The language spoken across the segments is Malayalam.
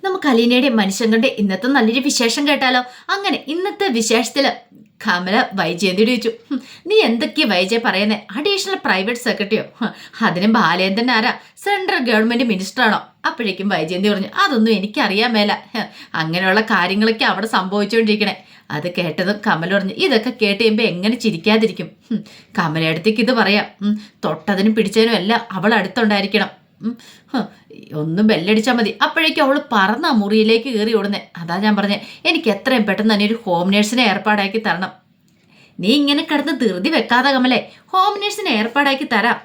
നമുക്ക് അലീനയുടെ മനുഷ്യങ്ങളുടെ ഇന്നത്തെ നല്ലൊരു വിശേഷം കേട്ടാലോ? അങ്ങനെ ഇന്നത്തെ വിശേഷത്തില് കമല വൈജയന്തിയോട് ചോദിച്ചു, നീ എന്തൊക്കെയാ വൈജയ പറയുന്നേ? അഡീഷണൽ പ്രൈവറ്റ് സെക്രട്ടറിയോ? അതിനും ബാലേന്ദ്രൻ ആരാ? സെൻട്രൽ ഗവൺമെന്റ് മിനിസ്റ്റർ ആണോ? അപ്പോഴേക്കും വൈജയന്തി പറഞ്ഞു, അതൊന്നും എനിക്കറിയാൻ മേല. അങ്ങനെയുള്ള കാര്യങ്ങളൊക്കെ അവിടെ സംഭവിച്ചുകൊണ്ടിരിക്കണേ. അത് കേട്ടതും കമല പറഞ്ഞു, ഇതൊക്കെ കേട്ട് കഴിയുമ്പോൾ എങ്ങനെ ചിരിക്കാതിരിക്കും? കമലയടുത്തേക്ക് ഇത് പറയാം, തൊട്ടതിനും പിടിച്ചതിനും എല്ലാം അവൾ അടുത്തുണ്ടായിരിക്കണം. ഒന്നും ബെല്ലടിച്ചാൽ മതി, അപ്പോഴേക്കും അവൾ പറന്ന മുറിയിലേക്ക് കയറി ഓടുന്നേ. അതാ ഞാൻ പറഞ്ഞേ, എനിക്ക് എത്രയും പെട്ടെന്ന് തന്നെ ഒരു ഹോം നേഴ്സിനെ ഏർപ്പാടാക്കി തരണം. നീ ഇങ്ങനെ കിടന്ന് ധൃതി വെക്കാതെ കമലേ, ഹോം നേഴ്സിനെ ഏർപ്പാടാക്കി തരാം.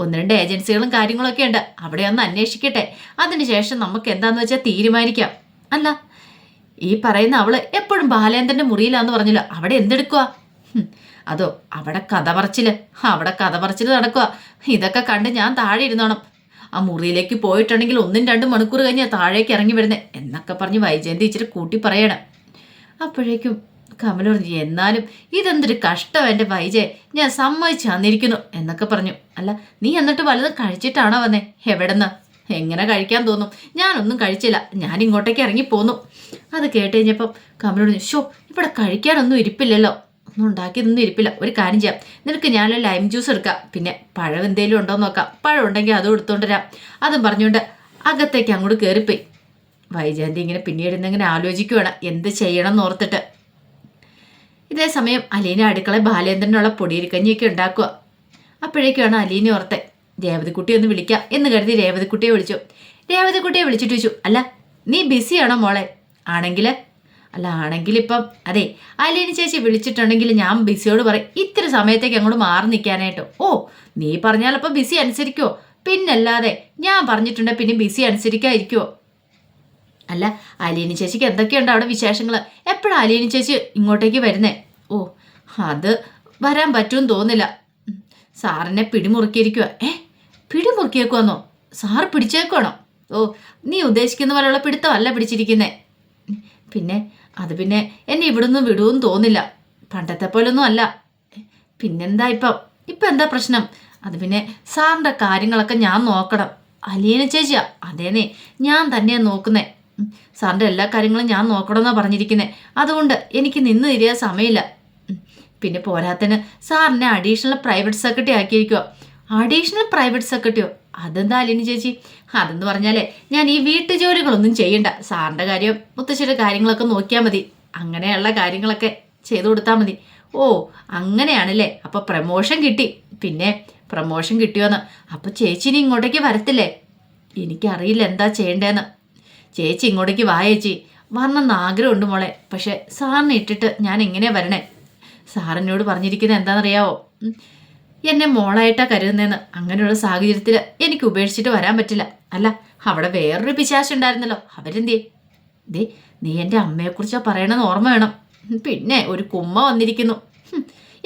1-2 ഏജൻസികളും കാര്യങ്ങളൊക്കെ ഉണ്ട്, അവിടെ ഒന്ന് അന്വേഷിക്കട്ടെ. അതിനുശേഷം നമുക്ക് എന്താന്ന് വെച്ചാൽ തീരുമാനിക്കാം. അല്ല, ഈ പറയുന്ന അവള് എപ്പോഴും ബാലേന്ദ്രന്റെ മുറിയിലാന്ന് പറഞ്ഞല്ലോ, അവിടെ എന്തെടുക്കുക? അതോ അവിടെ കഥ പറച്ചില് നടക്കുക. ഇതൊക്കെ കണ്ട് ഞാൻ താഴെ ഇരുന്നോണം. ആ മുറിയിലേക്ക് പോയിട്ടുണ്ടെങ്കിൽ 1-2 മണിക്കൂർ കഴിഞ്ഞാൽ താഴേക്ക് ഇറങ്ങി വരുന്നേ എന്നൊക്കെ പറഞ്ഞ് വൈജയന്തി ഇച്ചിരി കൂട്ടി പറയണം. അപ്പോഴേക്കും കമല പറഞ്ഞു, എന്നാലും ഇതെന്തൊരു കഷ്ടം എൻ്റെ വൈജയ്, ഞാൻ സമ്മതിച്ചു തന്നിരിക്കുന്നു എന്നൊക്കെ പറഞ്ഞു. അല്ല, നീ എന്നിട്ട് വല്ലതും കഴിച്ചിട്ടാണോ വന്നേ? എവിടെന്ന്? എങ്ങനെ കഴിക്കാൻ തോന്നും? ഞാനൊന്നും കഴിച്ചില്ല, ഞാൻ ഇങ്ങോട്ടേക്ക് ഇറങ്ങിപ്പോന്നു. അത് കേട്ട് കഴിഞ്ഞപ്പം കമല പറഞ്ഞു, ഷോ, ഇവിടെ കഴിക്കാനൊന്നും ഇരിപ്പില്ലല്ലോ, ഒന്നും ഉണ്ടാക്കിയതൊന്നും ഇരിപ്പില്ല. ഒരു കാര്യം ചെയ്യാം, നിനക്ക് ഞാനൊരു ലൈം ജ്യൂസ് എടുക്കാം, പിന്നെ പഴം എന്തേലും ഉണ്ടോ എന്ന് നോക്കാം, പഴം ഉണ്ടെങ്കിൽ അതും എടുത്തോണ്ട് വരാം. അതും പറഞ്ഞുകൊണ്ട് അകത്തേക്ക് അങ്ങോട്ട് കയറിപ്പോയി. വൈജയന്തി ഇങ്ങനെ പിന്നീട് ഇന്നിങ്ങനെ ആലോചിക്കുവാണ് എന്ത് ചെയ്യണം എന്ന് ഓർത്തിട്ട്. ഇതേ സമയം അലീന അടുക്കള ബാലേന്ദ്രനുള്ള പൊടിയിരിക്കഞ്ഞിയൊക്കെ ഉണ്ടാക്കുക. അപ്പോഴേക്കാണ് അലീന ഓർത്തെ, രേവതിക്കുട്ടി ഒന്ന് വിളിക്കാം എന്ന് കരുതി രേവതിക്കുട്ടിയെ വിളിച്ചു. രേവതിക്കുട്ടിയെ വിളിച്ചിട്ട് ചോദിച്ചു, അല്ല നീ ബിസിയാണോ മോളെ? ആണെങ്കിൽ ഇപ്പം അതെ, അലീന ചേച്ചി വിളിച്ചിട്ടുണ്ടെങ്കിൽ ഞാൻ ബിസിയോട് പറയും ഇത്തിരി സമയത്തേക്ക് അങ്ങോട്ട് മാറി നിൽക്കാനായിട്ട്. ഓ, നീ പറഞ്ഞാലപ്പോൾ ബിസി അനുസരിക്കുമോ? പിന്നല്ലാതെ ഞാൻ പറഞ്ഞിട്ടുണ്ടെ പിന്നെ ബിസി അനുസരിക്കാതിരിക്കുമോ? അല്ല, അലീന ചേച്ചിക്ക് എന്തൊക്കെയുണ്ട് അവിടെ വിശേഷങ്ങൾ? എപ്പോഴാണ് അലീന ചേച്ചി ഇങ്ങോട്ടേക്ക് വരുന്നേ? ഓ, അത് വരാൻ പറ്റുമെന്ന് തോന്നില്ല, സാറിനെ പിടിമുറുക്കിയിരിക്കുക. പിടിമുറുക്കിയേക്കുവന്നോ? സാറ് പിടിച്ചേക്കുവാണോ? ഓ, നീ ഉദ്ദേശിക്കുന്ന പോലെയുള്ള പിടുത്തമല്ല പിടിച്ചിരിക്കുന്നേ. പിന്നെ എന്നെ ഇവിടുന്ന് വിടുമെന്ന് തോന്നില്ല, പണ്ടത്തെ പോലൊന്നും അല്ല. പിന്നെന്താ ഇപ്പം എന്താ പ്രശ്നം? അത് പിന്നെ സാറിൻ്റെ കാര്യങ്ങളൊക്കെ ഞാൻ നോക്കണം. അലീന ചേച്ചിയാ? അതേന്നേ, ഞാൻ തന്നെയാണ് നോക്കുന്നേ. സാറിൻ്റെ എല്ലാ കാര്യങ്ങളും ഞാൻ നോക്കണമെന്നാണ് പറഞ്ഞിരിക്കുന്നത്. അതുകൊണ്ട് എനിക്ക് നിന്ന് തിരിയാൻ സമയമില്ല. പിന്നെ പോരാത്തതിന് സാറിനെ അഡീഷണൽ പ്രൈവറ്റ് സെക്രട്ടറി ആക്കിയിരിക്കുക. അഡീഷണൽ പ്രൈവറ്റ് സെക്രട്ടറിയോ? അതെന്താ അലീന ചേച്ചി? അതെന്ന് പറഞ്ഞാലേ, ഞാൻ ഈ വീട്ടു ജോലികളൊന്നും ചെയ്യണ്ട, സാറിൻ്റെ കാര്യം മുത്തശ്ശിയുടെ കാര്യങ്ങളൊക്കെ നോക്കിയാൽ മതി, അങ്ങനെയുള്ള കാര്യങ്ങളൊക്കെ ചെയ്തു കൊടുത്താൽ മതി. ഓ, അങ്ങനെയാണല്ലേ? അപ്പോൾ പ്രമോഷൻ കിട്ടി. പിന്നെ പ്രമോഷൻ കിട്ടിയോന്ന്? അപ്പോൾ ചേച്ചി ഇനി ഇങ്ങോട്ടേക്ക് വരത്തില്ലേ? എനിക്കറിയില്ല എന്താ ചെയ്യേണ്ടതെന്ന്. ചേച്ചി ഇങ്ങോട്ടേക്ക് വാ ചേച്ചി, വരണമെന്ന് ആഗ്രഹമുണ്ട് മോളെ. പക്ഷെ സാറിനെ ഇട്ടിട്ട് ഞാൻ എങ്ങനെയാണ് വരണേ? സാറിനോട് പറഞ്ഞിരിക്കുന്നത് എന്താണെന്നറിയാവോ? എന്നെ മോളായിട്ടാണ് കരുതുന്നതെന്ന്. അങ്ങനെയുള്ള സാഹചര്യത്തിൽ എനിക്ക് ഉപേക്ഷിച്ചിട്ട് വരാൻ പറ്റില്ല. അല്ല, അവിടെ വേറൊരു പിശാചുണ്ടായിരുന്നല്ലോ, അവരെന്തേ? നീ എൻ്റെ അമ്മയെക്കുറിച്ചാണ് പറയണമെന്ന് ഓർമ്മ വേണം. പിന്നെ ഒരു കുമ്മ വന്നിരിക്കുന്നു.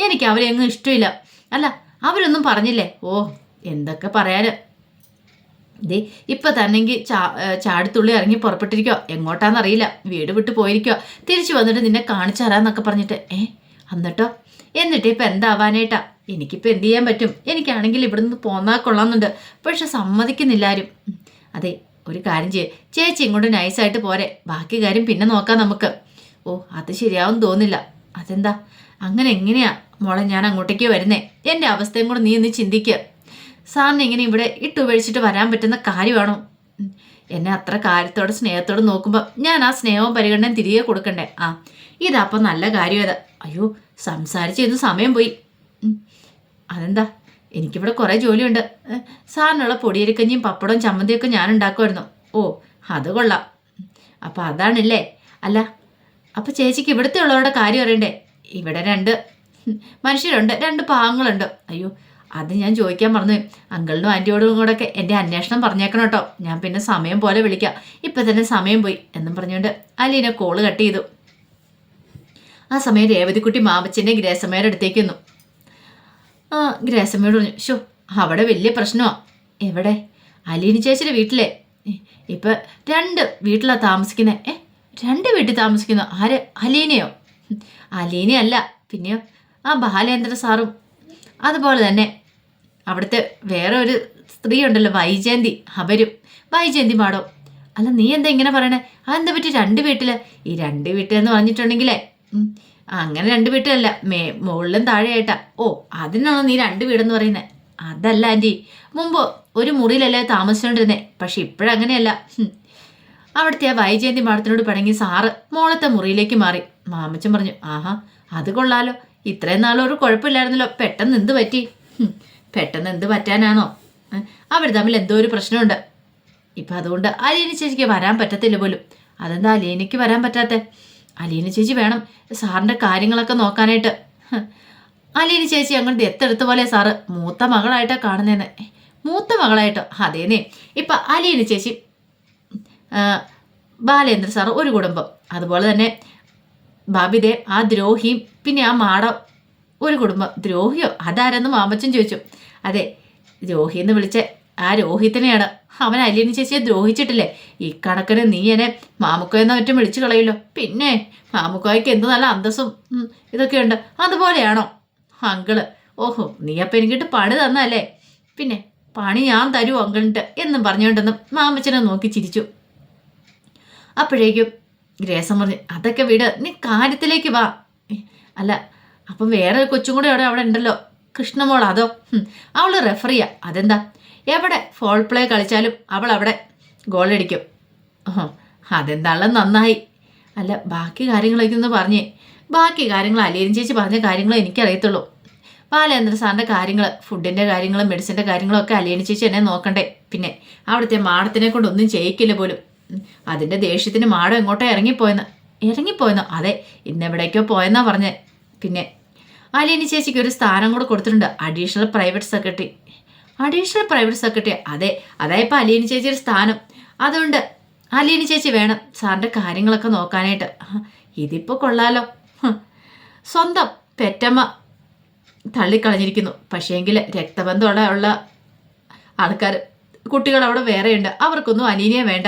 എനിക്ക് അവരെയൊന്നും ഇഷ്ടമില്ല. അല്ല, അവരൊന്നും പറഞ്ഞില്ലേ? ഓ, എന്തൊക്കെ പറയാന്. ഇപ്പം തന്നെങ്കിൽ ചാടിത്തുള്ളി ഇറങ്ങി പുറപ്പെട്ടിരിക്കോ, എങ്ങോട്ടാന്നറിയില്ല, വീട് വിട്ട് പോയിരിക്കോ, തിരിച്ചു വന്നിട്ട് നിന്നെ കാണിച്ചു തരാന്നൊക്കെ പറഞ്ഞിട്ട്. എന്നിട്ട് ഇപ്പം എന്താവാനായിട്ടാ? എനിക്കിപ്പോൾ എന്ത് ചെയ്യാൻ പറ്റും? എനിക്കാണെങ്കിൽ ഇവിടുന്ന് പോന്നാൽ കൊള്ളാമെന്നുണ്ട്, പക്ഷെ സമ്മതിക്കുന്നില്ല ആരും. അതെ, ഒരു കാര്യം ചേച്ചി ഇങ്ങോട്ട് നൈസായിട്ട് പോരെ, ബാക്കി കാര്യം പിന്നെ നോക്കാം നമുക്ക്. ഓ, അത് ശരിയാവും തോന്നില്ല. അതെന്താ? അങ്ങനെ എങ്ങനെയാ മോളെ ഞാൻ അങ്ങോട്ടേക്ക് വരുന്നേ? എൻ്റെ അവസ്ഥയും കൂടെ നീ ഒന്ന് ചിന്തിക്കുക. സാറിന് ഇങ്ങനെ ഇവിടെ ഇട്ടുപഴിച്ചിട്ട് വരാൻ പറ്റുന്ന കാര്യമാണോ? എന്നെ അത്ര കാര്യത്തോടെ സ്നേഹത്തോടെ നോക്കുമ്പോൾ ഞാൻ ആ സ്നേഹവും പരിഗണനയും തിരികെ കൊടുക്കണ്ടേ? ഇതപ്പം നല്ല കാര്യം ഏതാ? അയ്യോ, സംസാരിച്ചിരുന്ന് സമയം പോയി. അതെന്താ? എനിക്കിവിടെ കുറേ ജോലിയുണ്ട്. സാറിനുള്ള പൊടിയരിക്കഞ്ഞിയും പപ്പടവും ചമ്മന്തിയൊക്കെ ഞാൻ ഉണ്ടാക്കുമായിരുന്നു. ഓ, അത് കൊള്ളാം. അപ്പം അതാണല്ലേ? അല്ല, അപ്പം ചേച്ചിക്ക് ഇവിടുത്തെ ഉള്ളവരുടെ കാര്യം അറിയണ്ടേ? ഇവിടെ 2 മനുഷ്യരുണ്ട്, 2 പാവങ്ങളുണ്ട്. അയ്യോ, അത് ഞാൻ ചോദിക്കാൻ മറന്നു. അങ്കിളിനും ആൻറ്റിയോടും കൂടെയൊക്കെ എൻ്റെ അന്വേഷണം പറഞ്ഞേക്കണം കേട്ടോ. ഞാൻ പിന്നെ സമയം പോലെ വിളിക്കാം, ഇപ്പം തന്നെ സമയം പോയി എന്നും പറഞ്ഞുകൊണ്ട് അലീന കോള് കട്ട് ചെയ്തു. ആ സമയം രേവതിക്കുട്ടി മാമച്ചൻ്റെ ഗ്രേസമ്മയുടെ അടുത്തേക്ക് വന്നു. ഗ്രേസമ്മയോട് പറഞ്ഞു, ഷോ, അവിടെ വലിയ പ്രശ്നമാണ്. എവിടെ? അലീന ചേച്ചിയുടെ വീട്ടിലെ. ഇപ്പം 2 വീട്ടിലാണ് താമസിക്കുന്നത്. 2 വീട്ടിൽ താമസിക്കുന്നു? ആര്? അലീനയോ? അലീനയല്ല, പിന്നെയോ ആ ബാലേന്ദ്ര സാറും, അതുപോലെ തന്നെ അവിടുത്തെ വേറെ ഒരു സ്ത്രീ ഉണ്ടല്ലോ, വൈജയന്തി, അവരും. വൈജയന്തി മാഡം. അല്ല നീ എന്താ ഇങ്ങനെ പറയണേ? അതെന്താ പറ്റി? 2 വീട്ടില്? ഈ 2 വീട്ടിലെന്ന് പറഞ്ഞിട്ടുണ്ടെങ്കിലേ അങ്ങനെ 2 വീട്ടിലല്ല, മുകളിലും താഴെയായിട്ടാ. ഓ, അതിനാണോ നീ 2 വീടെന്ന് പറയുന്നത്? അതല്ല ആൻറ്റി, മുമ്പ് ഒരു മുറിയിലല്ലേ താമസിച്ചുകൊണ്ടിരുന്നേ, പക്ഷെ ഇപ്പോഴങ്ങനെയല്ല. അവിടുത്തെ ആ വൈജയന്തി മാഡത്തിനോട് പിണങ്ങി സാറ് മോളത്തെ മുറിയിലേക്ക് മാറി. മാമച്ചൻ പറഞ്ഞു, ആഹാ അത് കൊള്ളാലോ, ഇത്രയും നാളും ഒരു കുഴപ്പമില്ലായിരുന്നല്ലോ, പെട്ടെന്ന് എന്ത് പറ്റി? പെട്ടെന്ന് എന്ത് പറ്റാനാണോ? അവർ തമ്മിൽ എന്തോ ഒരു പ്രശ്നമുണ്ട്. ഇപ്പം അതുകൊണ്ട് അലീന ചേച്ചിക്ക് വരാൻ പറ്റത്തില്ല പോലും. അതെന്താ അലീനയ്ക്ക് വരാൻ പറ്റാത്തേ? അലീന ചേച്ചി വേണം സാറിൻ്റെ കാര്യങ്ങളൊക്കെ നോക്കാനായിട്ട്. അലീന ചേച്ചി അങ്ങോട്ട് എത്തെടുത്ത പോലെ സാറ് മൂത്ത മകളായിട്ടാണ് കാണുന്നതെന്ന്. മൂത്ത മകളായിട്ടോ? അതേന്നേ. ഇപ്പം അലീന ചേച്ചി, ബാലേന്ദ്ര സാറ് ഒരു കുടുംബം, അതുപോലെ തന്നെ ബാബിദേ ആ ദ്രോഹിയും പിന്നെ ആ മാടം ഒരു കുടുംബം. ദ്രോഹിയോ? അതാരെന്ന് മാമച്ചൻ ചോദിച്ചു. അതെ, ദ്രോഹി എന്ന് വിളിച്ച ആ രോഹിത്തിനെയാണ്. അവൻ അലീന ചേച്ചിയെ ദ്രോഹിച്ചിട്ടില്ലേ? ഈ കണക്കിന് നീ എന്നെ മാമുക്കോയെന്ന മറ്റും വിളിച്ചു കളയല്ലോ. പിന്നെ മാമുക്കോയ്ക്ക് എന്ത് നല്ല അന്തസ്സും ഇതൊക്കെയുണ്ട്. അതുപോലെയാണോ അങ്കിള്? ഓഹോ, നീ അപ്പം എനിക്കിട്ട് പണി തന്നല്ലേ? പിന്നെ പണി ഞാൻ തരൂ അങ്കിളിട്ട് എന്നും പറഞ്ഞുകൊണ്ടെന്നും മാമച്ചനെ നോക്കി ചിരിച്ചു. അപ്പോഴേക്കും ഗ്രേസം പറഞ്ഞു, അതൊക്കെ വിട്, നീ കാര്യത്തിലേക്ക് വാ. അല്ല, അപ്പം വേറെ കൊച്ചും കൂടെ അവിടെ ഉണ്ടല്ലോ, കൃഷ്ണമോൾ. അതോ? അവള് റെഫറിയാ. അതെന്താ? എവിടെ ഫോൾ പ്ലേ കളിച്ചാലും അവൾ അവിടെ ഗോളടിക്കും. അതെന്താണല്ലോ നന്നായി. അല്ല, ബാക്കി കാര്യങ്ങളൊക്കെ ഒന്ന് പറഞ്ഞേ. ബാക്കി കാര്യങ്ങൾ അലീന ചേച്ചി പറഞ്ഞ കാര്യങ്ങൾ എനിക്കറിയത്തുള്ളൂ. ബാലേന്ദ്ര സാറിൻ്റെ കാര്യങ്ങൾ, ഫുഡിൻ്റെ കാര്യങ്ങളും മെഡിസിൻ്റെ കാര്യങ്ങളും ഒക്കെ അലീന ചേച്ചി എന്നെ നോക്കണ്ടേ. പിന്നെ അവിടുത്തെ മാഡത്തിനെ കൊണ്ടൊന്നും ചെയ്യിക്കില്ല പോലും. അതിൻ്റെ ദേഷ്യത്തിന് മാഡം എങ്ങോട്ടോ ഇറങ്ങിപ്പോയെന്നോ? അതെ, ഇന്നെവിടേക്കോ പോയെന്നാ പറഞ്ഞേ. പിന്നെ അലീന ചേച്ചിക്ക് ഒരു സ്ഥാനം കൂടെ കൊടുത്തിട്ടുണ്ട്, അഡീഷണൽ പ്രൈവറ്റ് സെക്രട്ടറി. അതെ, അതായപ്പോൾ അലീന ചേച്ചിയുടെ സ്ഥാനം. അതുകൊണ്ട് അലീന ചേച്ചി വേണം സാറിൻ്റെ കാര്യങ്ങളൊക്കെ നോക്കാനായിട്ട്. ഇതിപ്പോൾ കൊള്ളാലോ. സ്വന്തം പെറ്റമ്മ തള്ളിക്കളഞ്ഞിരിക്കുന്നു, പക്ഷേങ്കിൽ രക്തബന്ധമുള്ള ഉള്ള ആൾക്കാർ, കുട്ടികൾ അവിടെ വേറെയുണ്ട്, അവർക്കൊന്നും അലീനയെ വേണ്ട.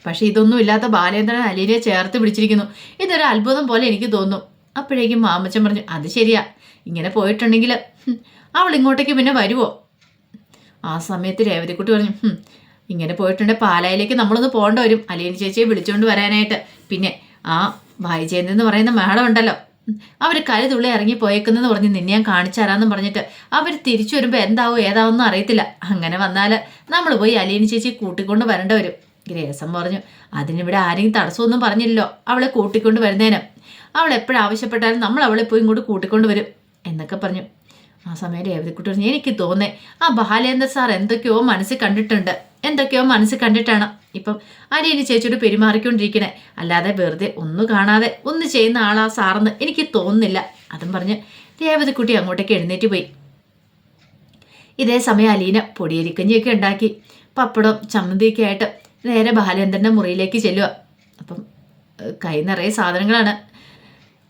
പക്ഷെ ഇതൊന്നും ഇല്ലാത്ത ബാലേന്ദ്രൻ അലീനയെ ചേർത്ത് പിടിച്ചിരിക്കുന്നു. ഇതൊരു അത്ഭുതം പോലെ എനിക്ക് തോന്നുന്നു. അപ്പോഴേക്കും മാമച്ചൻ പറഞ്ഞു, അത് ശരിയാ, ഇങ്ങനെ പോയിട്ടുണ്ടെങ്കിൽ അവൾ ഇങ്ങോട്ടേക്ക് പിന്നെ വരുമോ? ആ സമയത്ത് രേവതിക്കുട്ടി പറഞ്ഞു, ഇങ്ങനെ പോയിട്ടുണ്ടെങ്കിൽ പാലായിലേക്ക് നമ്മളൊന്ന് പോകേണ്ട വരും, അലീന ചേച്ചിയെ വിളിച്ചുകൊണ്ട് വരാനായിട്ട്. പിന്നെ ആ വൈജയന്തി എന്ന് പറയുന്ന മേഡം ഉണ്ടല്ലോ, അവർ കരുതുള്ളി ഇറങ്ങി പോയേക്കുന്നെന്ന് പറഞ്ഞ് നിന്നെ ഞാൻ കാണിച്ചു തരാമെന്നും പറഞ്ഞിട്ട് അവർ തിരിച്ചു വരുമ്പോൾ എന്താവും ഏതാവൊന്നും അറിയത്തില്ല. അങ്ങനെ വന്നാൽ നമ്മൾ പോയി അലീന ചേച്ചി കൂട്ടിക്കൊണ്ട് വരേണ്ട വരും. ഗ്രേസം പറഞ്ഞു, അതിനിവിടെ ആരെയും തടസ്സമൊന്നും പറഞ്ഞില്ലല്ലോ അവളെ കൂട്ടിക്കൊണ്ട് വരുന്നതിന്. അവൾ എപ്പോഴാവശ്യപ്പെട്ടാലും നമ്മൾ അവളെ പോയി ഇങ്ങോട്ട് കൂട്ടിക്കൊണ്ട് വരും എന്നൊക്കെ പറഞ്ഞു. ആ സമയം രേവതിക്കുട്ടി പറഞ്ഞു, എനിക്ക് തോന്നേ ആ ബാലേന്ദ്ര സാർ എന്തൊക്കെയോ മനസ്സിൽ കണ്ടിട്ടാണ് ഇപ്പം അലീന ചേച്ചിയോട് പെരുമാറിക്കൊണ്ടിരിക്കണേ. അല്ലാതെ വെറുതെ ഒന്നും കാണാതെ ഒന്ന് ചെയ്യുന്ന ആളാ സാറെന്ന് എനിക്ക് തോന്നുന്നില്ല. അതും പറഞ്ഞ് രേവതിക്കുട്ടി അങ്ങോട്ടേക്ക് എഴുന്നേറ്റ് പോയി. ഇതേ സമയം അലീന പൊടിയരിക്കഞ്ഞിയൊക്കെ ഉണ്ടാക്കി പപ്പടവും ചമ്മന്തിയൊക്കെ ആയിട്ട് നേരെ ബാലേന്ദ്രൻ്റെ മുറിയിലേക്ക് ചെല്ലുക. അപ്പം കൈ നിറയെ സാധനങ്ങളാണ്.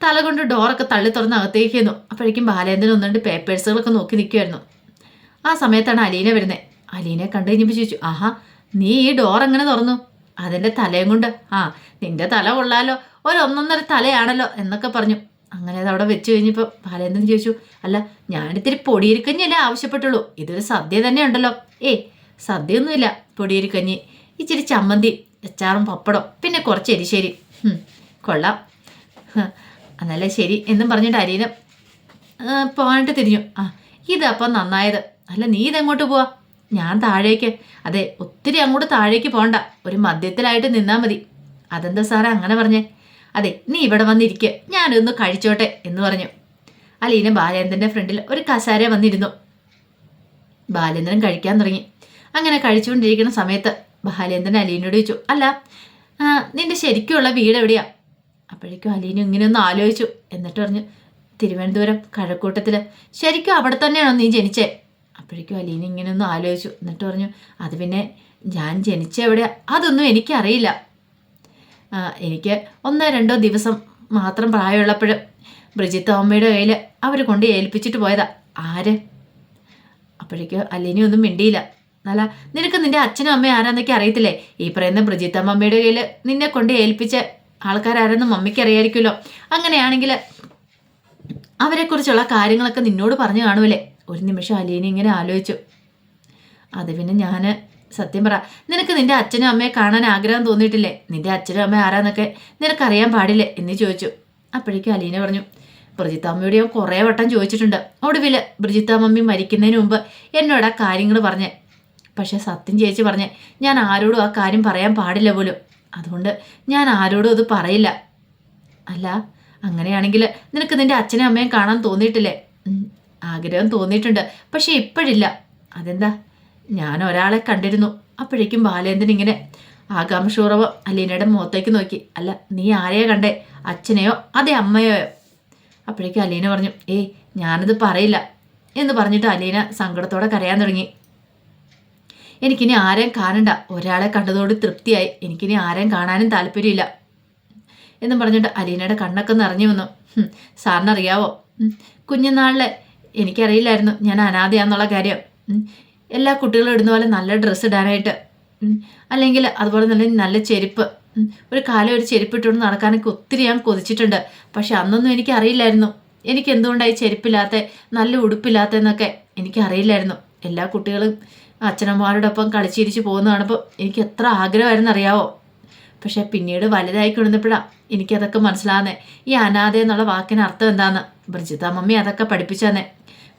തല കൊണ്ട് ഡോറൊക്കെ തള്ളി തുറന്ന് അകത്തേക്ക് ചെന്നു. അപ്പോഴേക്കും ബാലേന്ദ്രൻ 1-2 പേപ്പേഴ്സുകളൊക്കെ നോക്കി നിൽക്കുമായിരുന്നു. ആ സമയത്താണ് അലീന വരുന്നത്. അലീനെ കണ്ടു കഴിഞ്ഞപ്പോൾ ചോദിച്ചു, ആഹാ, നീ ഈ ഡോർ എങ്ങനെ തുറന്നു? അതിൻ്റെ തലയും കൊണ്ട്. നിന്റെ തല കൊള്ളാലോ, ഒന്നൊന്നര തലയാണല്ലോ എന്നൊക്കെ പറഞ്ഞു. അങ്ങനെ അത് അവിടെ വെച്ച് കഴിഞ്ഞപ്പോൾ ബാലേന്ദ്രൻ ചോദിച്ചു, അല്ല, ഞാനിത്തിരി പൊടിയരിക്കഞ്ഞല്ലേ ആവശ്യപ്പെട്ടുള്ളൂ, ഇതൊരു സദ്യ തന്നെ ഉണ്ടല്ലോ. സദ്യയൊന്നുമില്ല, പൊടിയരിക്കഞ്ഞി, ഇച്ചിരി ചമ്മന്തി, അച്ചാറും പപ്പടം, പിന്നെ കുറച്ച് എരിശ്ശേരി. കൊള്ളാം, എന്നല്ലേ ശരി എന്നും പറഞ്ഞിട്ട് അലീന പോകാനായിട്ട് തിരിഞ്ഞു. ഇതപ്പം നന്നായത്. അല്ല, നീ ഇതെങ്ങോട്ട് പോവാ? ഞാൻ താഴേക്ക്. അതെ, ഒത്തിരി അങ്ങോട്ട് താഴേക്ക് പോകണ്ട, ഒരു മധ്യത്തിലായിട്ട് നിന്നാൽ മതി. അതെന്താ സാറേ അങ്ങനെ പറഞ്ഞേ? അതെ, നീ ഇവിടെ വന്നിരിക്കുക, ഞാനൊന്ന് കഴിച്ചോട്ടെ എന്ന് പറഞ്ഞു. അലീന ബാലേന്ദ്രൻ്റെ ഫ്രണ്ടിൽ ഒരു കസേര വന്നിരുന്നു. ബാലേന്ദ്രൻ കഴിക്കാൻ തുടങ്ങി. അങ്ങനെ കഴിച്ചുകൊണ്ടിരിക്കുന്ന സമയത്ത് ബാലേന്ദ്രൻ അലീനയോട് ചോദിച്ചു, അല്ല, നിന്റെ ശരിക്കുള്ള വീട് എവിടെയാ? അപ്പോഴേക്കും അലീന ഇങ്ങനെ ഒന്ന് ആലോചിച്ചു. എന്നിട്ട് പറഞ്ഞു, തിരുവനന്തപുരം കഴക്കൂട്ടത്തിൽ. ശരിക്കും അവിടെ തന്നെയാണോ നീ ജനിച്ചേ? അപ്പോഴേക്കും അലീന ഇങ്ങനെ ഒന്ന് ആലോചിച്ചു. എന്നിട്ട് പറഞ്ഞു, അത് പിന്നെ ഞാൻ ജനിച്ച എവിടെയാ അതൊന്നും എനിക്കറിയില്ല. എനിക്ക് 1-2 ദിവസം മാത്രം പ്രായമുള്ളപ്പോഴും ബ്രിജിത്ത് അമ്മയുടെ കയ്യിൽ അവർ കൊണ്ട് ഏൽപ്പിച്ചിട്ട് പോയതാ. ആര്? അപ്പോഴേക്കും അലീന ഒന്നും മിണ്ടിയില്ല. അല്ല, നിനക്ക് നിന്റെ അച്ഛനും അമ്മയും ആരാന്നൊക്കെ അറിയത്തില്ലേ? ഈ പറയുന്ന ബ്രിജിത്ത് അമ്മയുടെ കയ്യിൽ നിന്നെ കൊണ്ട് ഏൽപ്പിച്ച ആൾക്കാരാരെന്ന് മമ്മിക്ക് അറിയായിരിക്കുമല്ലോ. അങ്ങനെയാണെങ്കിൽ അവരെക്കുറിച്ചുള്ള കാര്യങ്ങളൊക്കെ നിന്നോട് പറഞ്ഞു കാണുമല്ലേ? ഒരു നിമിഷം അലീന ഇങ്ങനെ ആലോചിച്ചു. അത് പിന്നെ ഞാൻ സത്യം പറ, നിനക്ക് നിന്റെ അച്ഛനും അമ്മയെ കാണാൻ ആഗ്രഹം തോന്നിയിട്ടില്ലേ? നിന്റെ അച്ഛനും അമ്മയും ആരാന്നൊക്കെ നിനക്കറിയാൻ പാടില്ലേ എന്ന് ചോദിച്ചു. അപ്പോഴേക്കും അലീന പറഞ്ഞു, ബ്രിജിത്താമ്മയോട് ഞാൻ കുറേ വട്ടം ചോദിച്ചിട്ടുണ്ട്. ഒടുവിൽ ബ്രിജിത്താമ്മി മരിക്കുന്നതിന് മുമ്പ് എന്നോട് ആ കാര്യങ്ങൾ പറഞ്ഞേ. പക്ഷെ സത്യം ചേച്ചി പറഞ്ഞേ, ഞാൻ ആരോടും ആ കാര്യം പറയാൻ പാടില്ല പോലും. അതുകൊണ്ട് ഞാൻ ആരോടും അത് പറയില്ല. അല്ല, അങ്ങനെയാണെങ്കിൽ നിനക്ക് നിന്റെ അച്ഛനും അമ്മയും കാണാൻ തോന്നിയിട്ടില്ലേ? ആഗ്രഹം തോന്നിയിട്ടുണ്ട്, പക്ഷെ ഇപ്പോഴില്ല. അതെന്താ? ഞാൻ ഒരാളെ കണ്ടിരുന്നു. അപ്പോഴേക്കും ബാലേന്ദ്രൻ ഇങ്ങനെ ആകാംക്ഷപൂർവ്വം അലീനയുടെ മുഖത്തേക്ക് നോക്കി. അല്ല, നീ ആരെയാ കണ്ടേ? അച്ഛനെയോ അതെ അമ്മയോ? അപ്പോഴേക്കും അലീന പറഞ്ഞു, ഏയ് ഞാനത് പറയില്ല എന്ന് പറഞ്ഞിട്ട് അലീന സങ്കടത്തോടെ കരയാൻ തുടങ്ങി. എനിക്കിനി ആരെയും കാണണ്ട, ഒരാളെ കണ്ടതോട് തൃപ്തിയായി, എനിക്കിനി ആരെയും കാണാനും താല്പര്യമില്ല എന്നും പറഞ്ഞിട്ട് അലീനയുടെ കണ്ണൊക്കെ നിറഞ്ഞു വന്നു. സാറിനറിയാവോ, കുഞ്ഞുനാളിലെ എനിക്കറിയില്ലായിരുന്നു ഞാൻ അനാഥയാന്നുള്ള കാര്യം. എല്ലാ കുട്ടികളും ഇടുന്ന പോലെ നല്ല ഡ്രസ്സ് ഇടാനായിട്ട്, അല്ലെങ്കിൽ അതുപോലെ നല്ല ചെരുപ്പ്, ഒരു കാലം ഒരു ചെരുപ്പ് ഇട്ടുകൊണ്ട് നടക്കാനൊക്കെ ഒത്തിരി ഞാൻ കൊതിച്ചിട്ടുണ്ട്. പക്ഷെ അന്നൊന്നും എനിക്കറിയില്ലായിരുന്നു എനിക്ക് എന്തുകൊണ്ടായി ചെരുപ്പില്ലാത്ത നല്ല ഉടുപ്പില്ലാത്തതെന്നൊക്കെ എനിക്കറിയില്ലായിരുന്നു. എല്ലാ കുട്ടികളും അച്ഛനമ്മമാരോടൊപ്പം കളിച്ചിരിച്ച് പോകുന്ന കാണുമ്പോൾ എനിക്ക് എത്ര ആഗ്രഹമായിരുന്നു അറിയാവോ. പക്ഷെ പിന്നീട് വലുതായി കൊണ്ടുവന്നപ്പോഴാണ് എനിക്കതൊക്കെ മനസ്സിലാകുന്നേ, ഈ അനാഥ എന്നുള്ള വാക്കിന് അർത്ഥം എന്താണെന്ന്. ബ്രിജിത്താമ്മി അതൊക്കെ പഠിപ്പിച്ചു തന്നെ.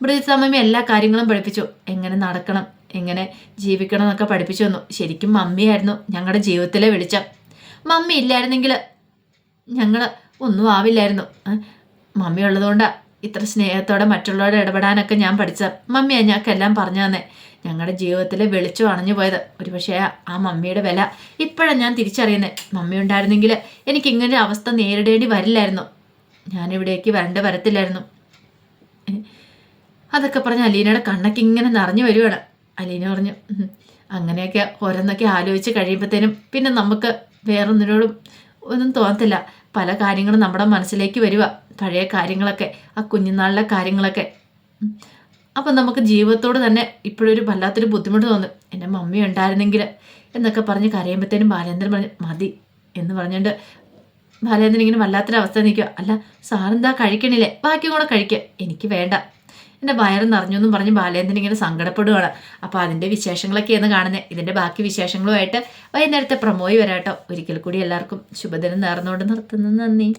ബ്രിജിത്താമ്മി എല്ലാ കാര്യങ്ങളും പഠിപ്പിച്ചു, എങ്ങനെ നടക്കണം, എങ്ങനെ ജീവിക്കണം എന്നൊക്കെ പഠിപ്പിച്ചു തന്നു. ശരിക്കും മമ്മിയായിരുന്നു ഞങ്ങളുടെ ജീവിതത്തിലെ വെളിച്ചം. മമ്മി ഇല്ലായിരുന്നെങ്കിൽ ഞങ്ങൾ ഒന്നും ആവില്ലായിരുന്നു. മമ്മി ഉള്ളതുകൊണ്ടാണ് ഇത്ര സ്നേഹത്തോടെ മറ്റുള്ളവരോട് ഇടപെടാനൊക്കെ ഞാൻ പഠിച്ചത്. മമ്മിയാണ് ഞങ്ങൾക്കെല്ലാം പറഞ്ഞു തന്നെ. ഞങ്ങളുടെ ജീവിതത്തിലെ വെളിച്ചം അണഞ്ഞു പോയത് ഒരുപക്ഷെ ആ മമ്മിയുടെ വില ഇപ്പോഴാണ് ഞാൻ തിരിച്ചറിയുന്നത്. മമ്മി ഉണ്ടായിരുന്നെങ്കിൽ എനിക്ക് ഇങ്ങനൊരു അവസ്ഥ നേരിടേണ്ടി വരില്ലായിരുന്നു, ഞാനിവിടേക്ക് വരത്തില്ലായിരുന്നു. അതൊക്കെ പറഞ്ഞ് അലീനയുടെ കണ്ണൊക്കെ ഇങ്ങനെ നിറഞ്ഞു വരുവാണ്. അലീന പറഞ്ഞു, അങ്ങനെയൊക്കെ ഓരോന്നൊക്കെ ആലോചിച്ച് കഴിയുമ്പോഴത്തേനും പിന്നെ നമുക്ക് വേറൊന്നിനോടും ഒന്നും തോന്നത്തില്ല. പല കാര്യങ്ങളും നമ്മുടെ മനസ്സിലേക്ക് വരിക, പഴയ കാര്യങ്ങളൊക്കെ, ആ കുഞ്ഞുനാളിലെ കാര്യങ്ങളൊക്കെ. അപ്പം നമുക്ക് ജീവിതത്തോട് തന്നെ ഇപ്പോഴൊരു വല്ലാത്തൊരു ബുദ്ധിമുട്ട് തോന്നും, എൻ്റെ മമ്മി ഉണ്ടായിരുന്നെങ്കിൽ എന്നൊക്കെ പറഞ്ഞ് കരയുമ്പോഴത്തേനും ബാലേന്ദ്രൻ പറഞ്ഞു മതി എന്ന് പറഞ്ഞുകൊണ്ട് ബാലേന്ദ്രൻ ഇങ്ങനെ വല്ലാത്തൊരവസ്ഥ നിൽക്കുക. അല്ല സാറെന്താ കഴിക്കണില്ലേ? ബാക്കിയും കൂടെ കഴിക്കുക. എനിക്ക് വേണ്ട, എൻ്റെ വയറ് നിറഞ്ഞു എന്നും പറഞ്ഞ് ബാലേന്ദ്രൻ ഇങ്ങനെ സങ്കടപ്പെടുകയാണ്. അപ്പോൾ അതിൻ്റെ വിശേഷങ്ങളൊക്കെയാണ് കാണുന്നത്. ഇതിൻ്റെ ബാക്കി വിശേഷങ്ങളുമായിട്ട് വൈകുന്നേരത്തെ പ്രമോയി വരാട്ടോ. ഒരിക്കൽ കൂടി എല്ലാവർക്കും ശുഭദിനം നേർന്നുകൊണ്ട് നിർത്തുന്നു. നന്ദി.